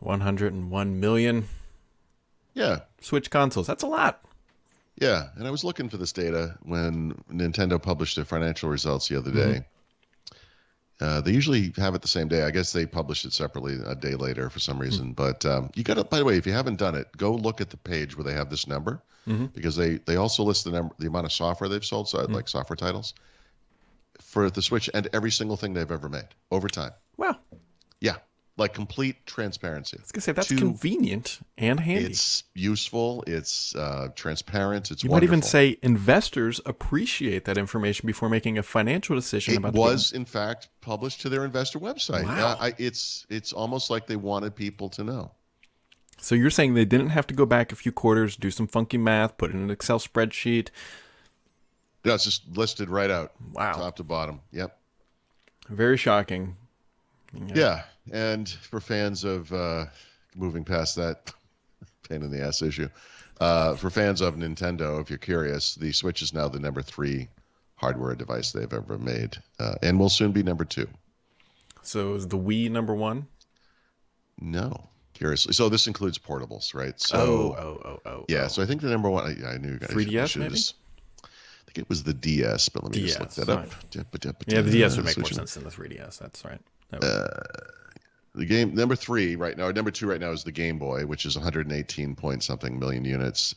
101 million Yeah. Switch consoles. That's a lot. Yeah. And I was looking for this data when Nintendo published their financial results the other day. They usually have it the same day. I guess they published it separately a day later for some reason. But you got to, by the way, if you haven't done it, go look at the page where they have this number because they also list the amount of software they've sold, so like software titles for the Switch and every single thing they've ever made over time. Wow. Yeah. Like complete transparency. I was going to say, that's convenient and handy. It's useful. It's transparent. It's You wonderful. might even say investors appreciate that information before making a financial decision about it was, in fact, published to their investor website. Wow. It's almost like they wanted people to know. So you're saying they didn't have to go back a few quarters, do some funky math, put it in an Excel spreadsheet? No, it's just listed right out. Wow. Top to bottom. Yep. Very shocking. Yeah. And for fans of moving past that pain in the ass issue, for fans of Nintendo, if you're curious, the Switch is now the number 3 hardware device they've ever made, and will soon be number 2. So is the Wii number 1? No, curiously. So this includes portables, right? So yeah. So I think the number 1. I knew you guys. 3DS maybe. I think it was the DS, but let me just look that up. Yeah, the DS would make more sense than the 3DS. That's right. The game number 3 right now, or number 2 right now is the Game Boy, which is 118 point something million units.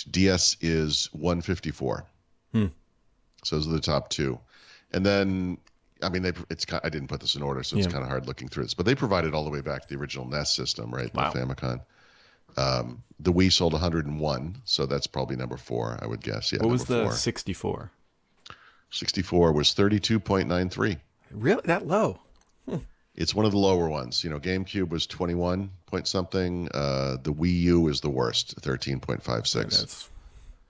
DS is 154. So those are the top 2, and then I mean I didn't put this in order, so it's kind of hard looking through this, but they provided all the way back the original NES system, right? Wow. The Famicom. The Wii sold 101, so that's probably number 4, I would guess. Yeah. What was the 4. 64? 64 was 32.93. Really? That low? It's one of the lower ones. You know, GameCube was 21 point something. The Wii U is the worst, 13.56.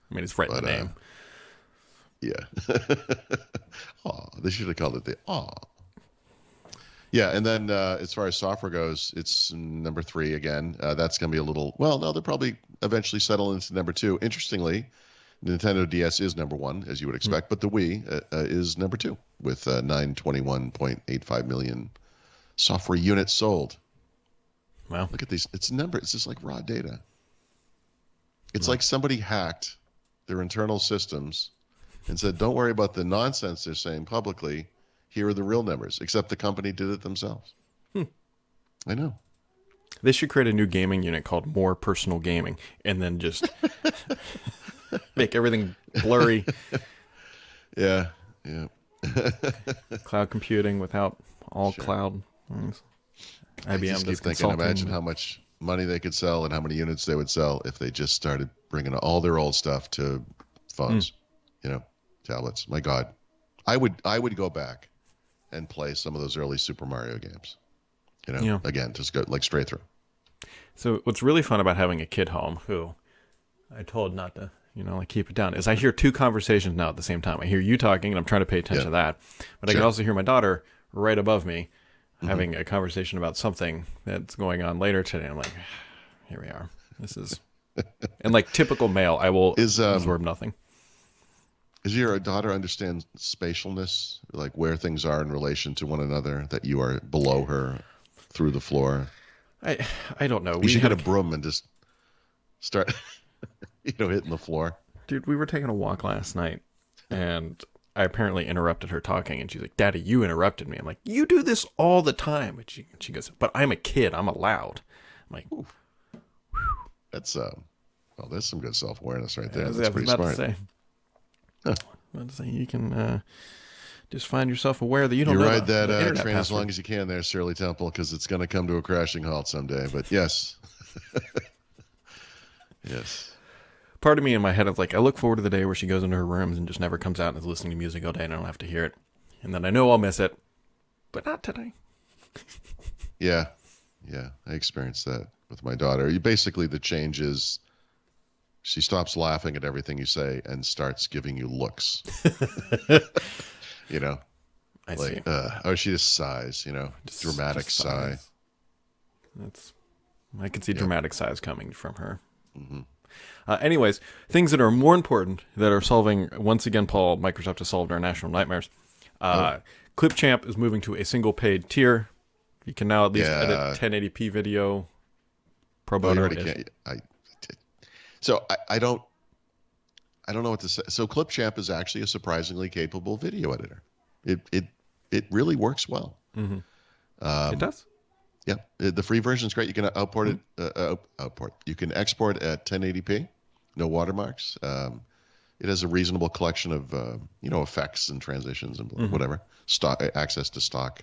I mean, it's right in the name. Yeah. Oh, they should have called it the Aw. Yeah, and then as far as software goes, it's number 3 again. That's going to be a little... Well, no, they'll probably eventually settle into number 2. Interestingly, Nintendo DS is number 1, as you would expect, but the Wii is number 2 with 921.85 million software units sold. Wow. Look at these. It's just like raw data. It's like somebody hacked their internal systems and said, don't worry about the nonsense they're saying publicly. Here are the real numbers, except the company did it themselves. I know. They should create a new gaming unit called More Personal Gaming and then just make everything blurry. Yeah. Cloud computing without all cloud things. IBM does consulting. Imagine how much money they could sell and how many units they would sell if they just started bringing all their old stuff to phones, tablets. My God. I would go back and play some of those early Super Mario games. Again, just go like straight through. So what's really fun about having a kid home who I told not to, like keep it down, is I hear 2 conversations now at the same time. I hear you talking and I'm trying to pay attention to that. But I can also hear my daughter right above me having a conversation about something that's going on later today. I'm like, here we are. This is, and like typical male, I will absorb nothing. Does your daughter understand spatialness, like where things are in relation to one another, that you are below her through the floor? I don't know. You should get a broom and just start, hitting the floor. Dude, we were taking a walk last night, and I apparently interrupted her talking, and she's like, Daddy, you interrupted me. I'm like, you do this all the time. And she goes, but I'm a kid. I'm allowed. I'm like, ooh. That's, there's some good self-awareness right there. Yeah, That's pretty smart. To say you can just find yourself aware that you don't you know ride that train password. as long as you can there, Shirley Temple, because it's going to come to a crashing halt someday. But yes. Yes. Part of me in my head of like, I look forward to the day where she goes into her rooms and just never comes out and is listening to music all day and I don't have to hear it. And then I know I'll miss it, but not today. Yeah. I experienced that with my daughter. Basically, the change is she stops laughing at everything you say and starts giving you looks. I see. She just sighs, just dramatic sigh. I can see dramatic sighs coming from her. Mm-hmm. Anyways, things that are more important that are solving, once again, Paul, Microsoft has solved our national nightmares. Clipchamp is moving to a single paid tier You can now at least edit Yeah. 1080p video pro Well, you bono. already can't. I don't know what to say. So Clipchamp is actually a surprisingly capable video editor. It really works well. Mm-hmm. It Um, does. yeah, the free version is great. You can outport it. Outport. You can export at 1080p, no watermarks. It has a reasonable collection of effects and transitions and whatever, stock access to stock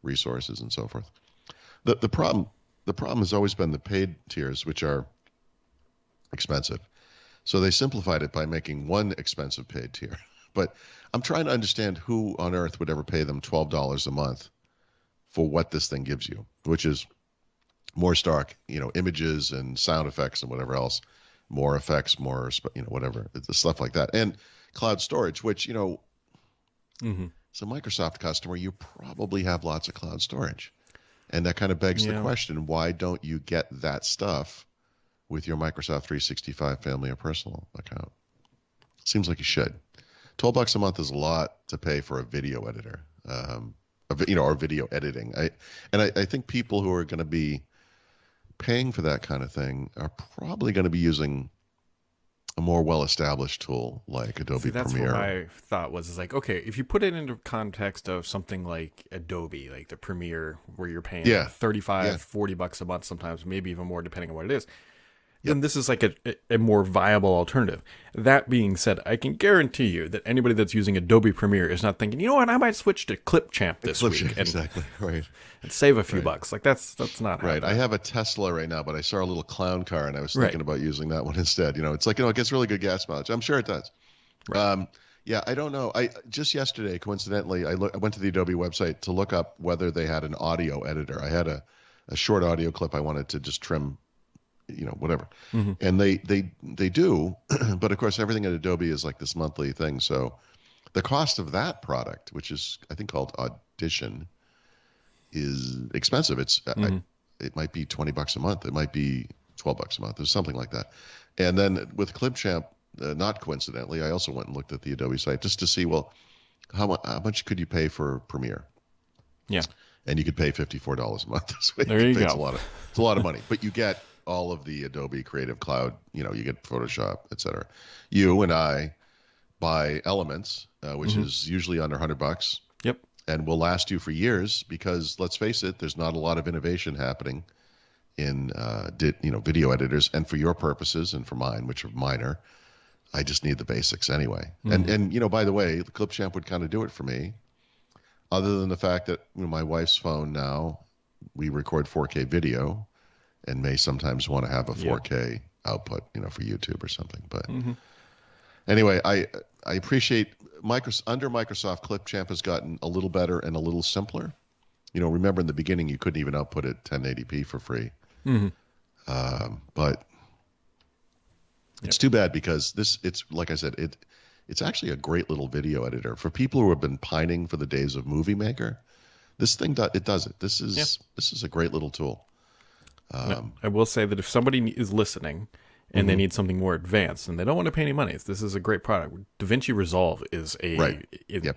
resources and so forth. The problem has always been the paid tiers, which are expensive. So they simplified it by making one expensive paid tier. But I'm trying to understand who on earth would ever pay them $12 a month for what this thing gives you, which is more stock, images and sound effects and whatever else, more effects, more, whatever, stuff like that. And cloud storage, which, as a Microsoft customer, you probably have lots of cloud storage. And that kind of begs the question, why don't you get that stuff with your Microsoft 365 family or personal account? Seems like you should. $12 a month is a lot to pay for a video editor, or video editing. I think people who are going to be paying for that kind of thing are probably going to be using a more well-established tool like Adobe that's Premiere. What my thought was like, okay, if you put it into context of something like Adobe, like the Premiere, where you're paying $35, $40 a month, sometimes maybe even more depending on what it is, then this is like a more viable alternative. That being said, I can guarantee you that anybody that's using Adobe Premiere is not thinking, you know what, I might switch to Clipchamp this week and save a few bucks. Like that's not right. happening. I have a Tesla right now, but I saw a little clown car and I was thinking about using that one instead. It's like, it gets really good gas mileage. I'm sure it does. Right. I don't know. I just yesterday, coincidentally, I went to the Adobe website to look up whether they had an audio editor. I had a short audio clip I wanted to just trim, whatever. And they do, but of course everything at Adobe is like this monthly thing. So the cost of that product, which is I think called Audition, is expensive. It's it might be $20 a month. It might be $12 a month or something like that. And then with Clipchamp, not coincidentally, I also went and looked at the Adobe site just to see, well, how much could you pay for Premiere? Yeah. And you could pay $54 a month this week. There you go. It's a lot of money, but you get all of the Adobe Creative Cloud. You get Photoshop, etc. You and I buy Elements, which is usually under $100. Yep. And will last you for years because, let's face it, there's not a lot of innovation happening in video editors. And for your purposes and for mine, which are minor, I just need the basics anyway. And by the way, Clipchamp would kind of do it for me. Other than the fact that my wife's phone now, we record 4K video, and may sometimes want to have a 4K output, for YouTube or something. But anyway, I appreciate under Microsoft, Clipchamp has gotten a little better and a little simpler. Remember in the beginning you couldn't even output it 1080p for free. But it's too bad because it's like I said, it's actually a great little video editor for people who have been pining for the days of Movie Maker. This thing does it. This is a great little tool. I will say that if somebody is listening and they need something more advanced and they don't want to pay any money, this is a great product. DaVinci Resolve is an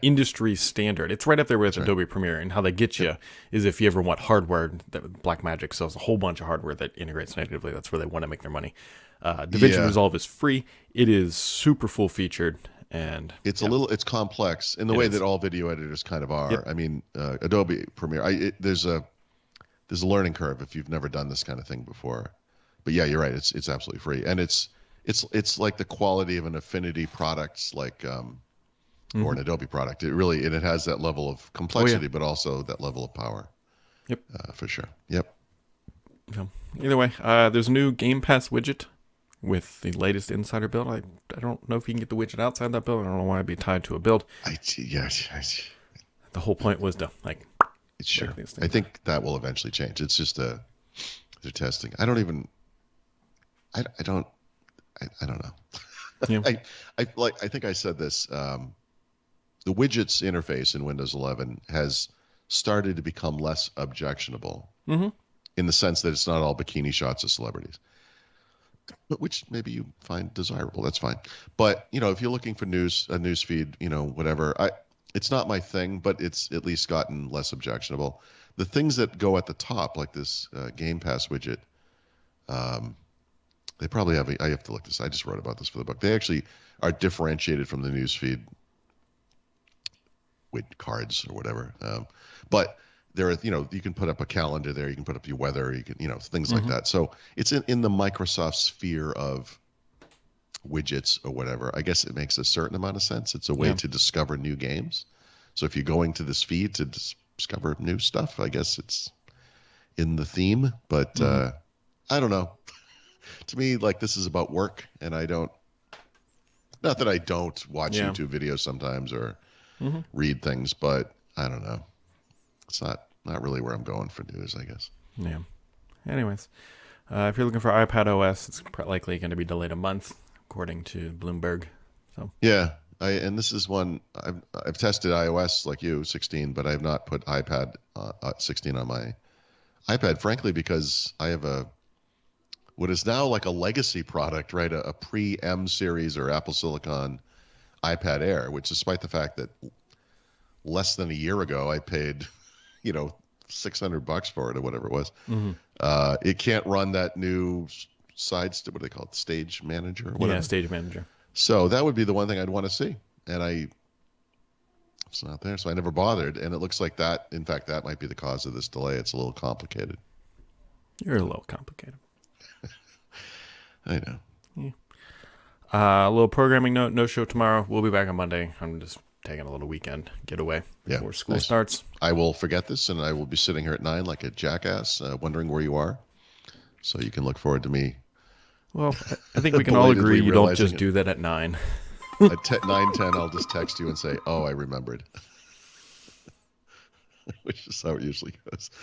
industry standard. It's right up there with Adobe Premiere, and how they get you is if you ever want hardware. Blackmagic sells a whole bunch of hardware that integrates natively. That's where they want to make their money. DaVinci Resolve is free. It is super full featured. And it's it's complex in the way that all video editors kind of are. I mean, Adobe Premiere, there's a learning curve if you've never done this kind of thing before. But yeah, you're right. It's absolutely free, and it's like the quality of an Affinity product, like or an Adobe product. It has that level of complexity, but also that level of power. Yep, for sure. Yep. Either way, there's a new Game Pass widget with the latest Insider build. I don't know if you can get the widget outside that build. I don't know why it'd be tied to a build. The whole point was to sure. I think that will eventually change. It's just they're testing. I don't know. Yeah. I think I said this. The Widgets interface in Windows 11 has started to become less objectionable in the sense that it's not all bikini shots of celebrities. But which maybe you find desirable, that's fine. But if you're looking for a news feed, whatever, It's not my thing, but it's at least gotten less objectionable. The things that go at the top, like this Game Pass widget, they probably have. I have to look this. I just wrote about this for the book. They actually are differentiated from the newsfeed with cards or whatever. But there are, you can put up a calendar there. You can put up your weather. You can, things like that. So it's in the Microsoft sphere of widgets or whatever. I guess it makes a certain amount of sense. It's a way to discover new games. So if you're going to this feed to discover new stuff, I guess it's in the theme. But I don't know. To me, like, this is about work, and not that I don't watch YouTube videos sometimes or read things, but I don't know. It's not really where I'm going for news, I guess. Yeah. Anyways, if you're looking for iPad OS, it's likely going to be delayed a month, according to Bloomberg. So yeah, and this is one I've tested iOS like you 16, but I have not put iPad 16 on my iPad, frankly, because I have what is now like a legacy product, right? A pre-M series or Apple Silicon iPad Air, which despite the fact that less than a year ago I paid, $600 for it or whatever it was. It can't run that new what do they call it? Stage Manager or whatever. Yeah, Stage Manager. So that would be the one thing I'd want to see. And it's not there. So I never bothered. And it looks like in fact, that might be the cause of this delay. It's a little complicated. You're a little complicated. I know. Yeah. A little programming note, no show tomorrow. We'll be back on Monday. I'm just taking a little weekend getaway before school starts. I will forget this, and I will be sitting here at 9 like a jackass, wondering where you are. So you can look forward to me. Well, I think we can all agree you don't just do that at 9. At 9:10, I'll just text you and say, "Oh, I remembered," which is how it usually goes.